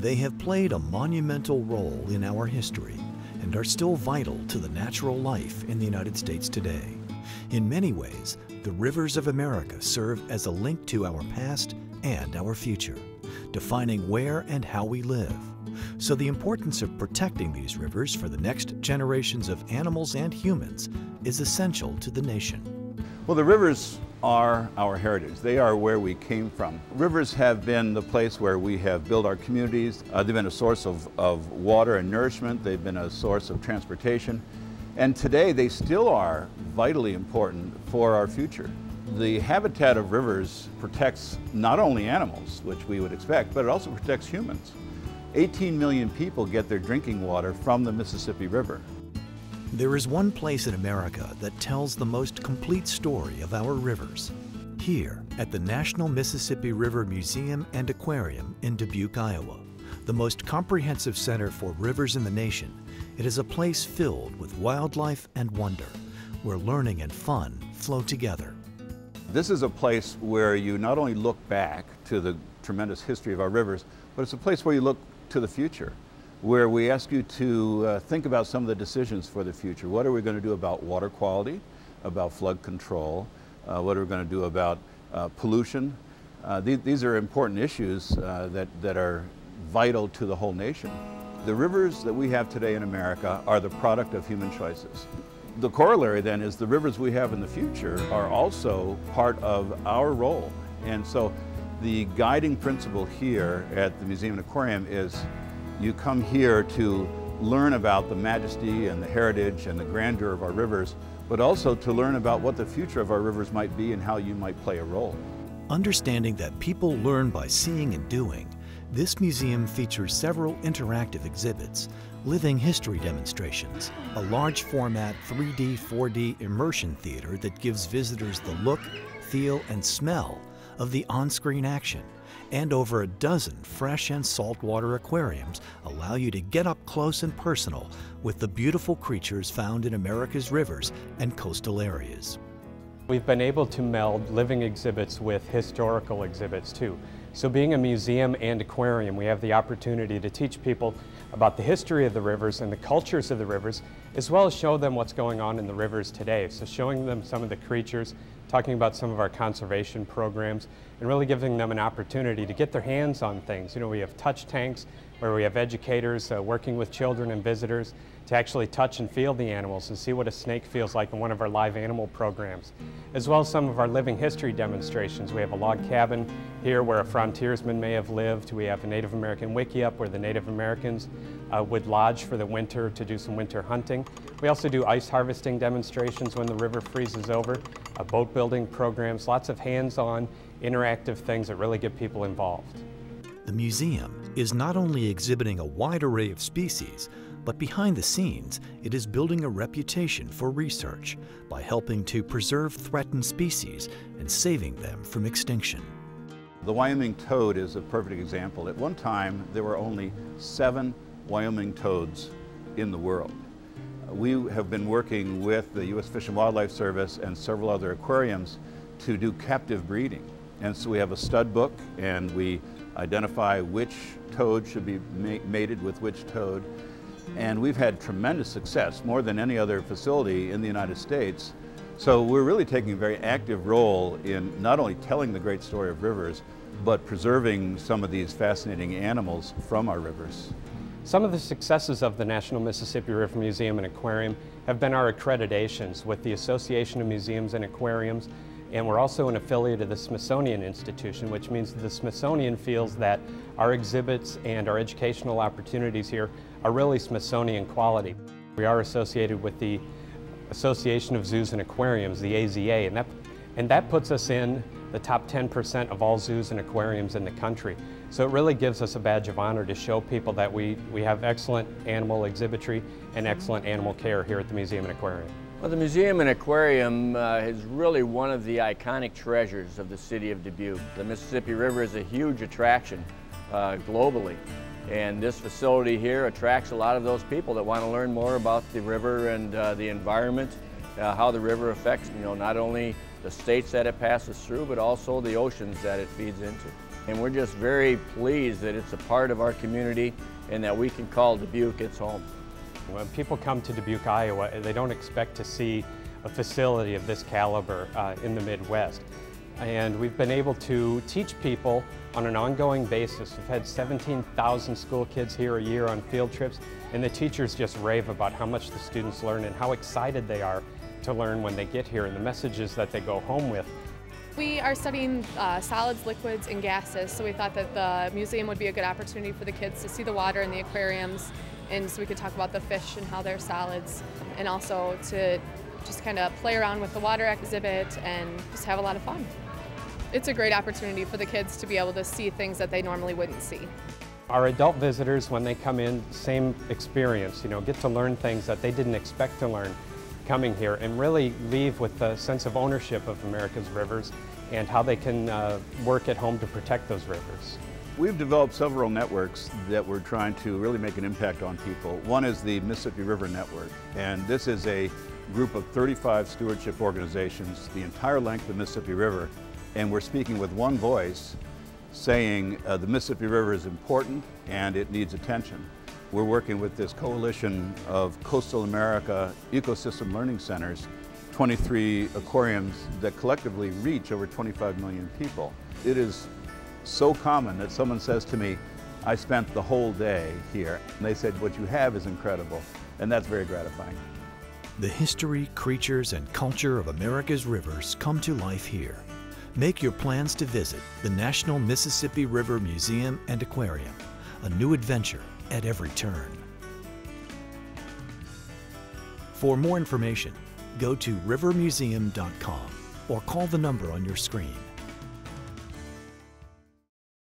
They have played a monumental role in our history and are still vital to the natural life in the United States today. In many ways, the rivers of America serve as a link to our past and our future, defining where and how we live. So the importance of protecting these rivers for the next generations of animals and humans is essential to the nation. Well, the rivers are our heritage. They are where we came from. Rivers have been the place where we have built our communities. They've been a source of water and nourishment. They've been a source of transportation. And today they still are vitally important for our future. The habitat of rivers protects not only animals, which we would expect, but it also protects humans. 18 million people get their drinking water from the Mississippi River. There is one place in America that tells the most complete story of our rivers. Here at the National Mississippi River Museum and Aquarium in Dubuque, Iowa, the most comprehensive center for rivers in the nation, it is a place filled with wildlife and wonder, where learning and fun flow together. This is a place where you not only look back to the tremendous history of our rivers, but it's a place where you look to the future, where we ask you to think about some of the decisions for the future. What are we going to do about water quality, about flood control? What are we going to do about pollution? These are important issues that are vital to the whole nation. The rivers that we have today in America are the product of human choices. The corollary then is the rivers we have in the future are also part of our role. And so the guiding principle here at the Museum and Aquarium is you come here to learn about the majesty and the heritage and the grandeur of our rivers, but also to learn about what the future of our rivers might be and how you might play a role. Understanding that people learn by seeing and doing, this museum features several interactive exhibits, living history demonstrations, a large format 3D, 4D immersion theater that gives visitors the look, feel, and smell of the on-screen action, and over a dozen fresh and saltwater aquariums allow you to get up close and personal with the beautiful creatures found in America's rivers and coastal areas. We've been able to meld living exhibits with historical exhibits too. So being a museum and aquarium, we have the opportunity to teach people about the history of the rivers and the cultures of the rivers, as well as show them what's going on in the rivers today. So showing them some of the creatures, talking about some of our conservation programs, and really giving them an opportunity to get their hands on things. You know, we have touch tanks where we have educators working with children and visitors to actually touch and feel the animals and see what a snake feels like in one of our live animal programs, as well as some of our living history demonstrations. We have a log cabin here where a frontiersman may have lived. We have a Native American wiki up where the Native Americans would lodge for the winter to do some winter hunting. We also do ice harvesting demonstrations when the river freezes over, boat building programs, lots of hands-on interactive things that really get people involved. The museum is not only exhibiting a wide array of species, but behind the scenes, it is building a reputation for research by helping to preserve threatened species and saving them from extinction. The Wyoming toad is a perfect example. At one time, there were only 7 Wyoming toads in the world. We have been working with the U.S. Fish and Wildlife Service and several other aquariums to do captive breeding. And so we have a stud book, and we identify which toad should be mated with which toad. And we've had tremendous success, more than any other facility in the United States. So we're really taking a very active role in not only telling the great story of rivers, but preserving some of these fascinating animals from our rivers. Some of the successes of the National Mississippi River Museum and Aquarium have been our accreditations with the Association of Museums and Aquariums, and we're also an affiliate of the Smithsonian Institution, which means the Smithsonian feels that our exhibits and our educational opportunities here are really Smithsonian quality. We are associated with the Association of Zoos and Aquariums, the AZA, and that puts us in the top 10% of all zoos and aquariums in the country. So it really gives us a badge of honor to show people that we have excellent animal exhibitry and excellent animal care here at the Museum and Aquarium. Well, the Museum and Aquarium is really one of the iconic treasures of the city of Dubuque. The Mississippi River is a huge attraction globally, and this facility here attracts a lot of those people that want to learn more about the river and the environment, how the river affects, not only the states that it passes through, but also the oceans that it feeds into. And we're just very pleased that it's a part of our community and that we can call Dubuque its home. When people come to Dubuque, Iowa, they don't expect to see a facility of this caliber in the Midwest. And we've been able to teach people on an ongoing basis. We've had 17,000 school kids here a year on field trips, and the teachers just rave about how much the students learn and how excited they are to learn when they get here and the messages that they go home with. We are studying solids, liquids, and gases, so we thought that the museum would be a good opportunity for the kids to see the water in the aquariums, and so we could talk about the fish and how they're solids, and also to just kind of play around with the water exhibit and just have a lot of fun. It's a great opportunity for the kids to be able to see things that they normally wouldn't see. Our adult visitors, when they come in, same experience, get to learn things that they didn't expect to learn coming here, and really leave with a sense of ownership of America's rivers and how they can work at home to protect those rivers. We've developed several networks that we're trying to really make an impact on people. One is the Mississippi River Network, and this is a group of 35 stewardship organizations, the entire length of the Mississippi River, and we're speaking with one voice saying the Mississippi River is important and it needs attention. We're working with this coalition of Coastal America Ecosystem Learning Centers, 23 aquariums that collectively reach over 25 million people. It is so common that someone says to me, I spent the whole day here. And they said, what you have is incredible, and that's very gratifying. The history, creatures, and culture of America's rivers come to life here. Make your plans to visit the National Mississippi River Museum and Aquarium, a new adventure at every turn. For more information, go to rivermuseum.com or call the number on your screen.